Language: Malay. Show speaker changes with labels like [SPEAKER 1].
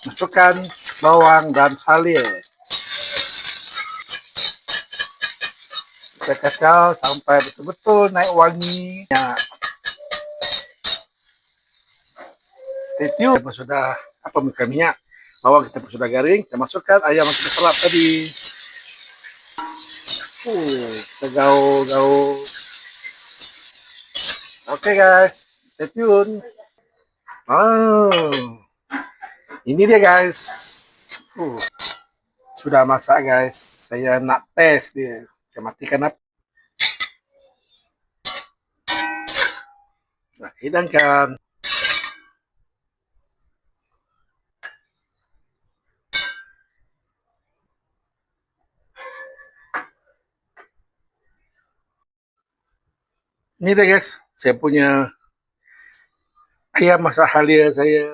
[SPEAKER 1] Masukkan bawang dan halia. Kita kacau sampai betul-betul naik wangi. Stay tune. Kita sudah bukan minyak. Bawang kita sudah garing. Kita masukkan ayam yang kita selap tadi. Kita gaul. Oke guys, stay tune. Ini dia guys. Sudah masak guys. Saya nak test dia. Saya matikan api. Nah, hidangkan. Ini dia guys. Saya punya ayam masak halia saya.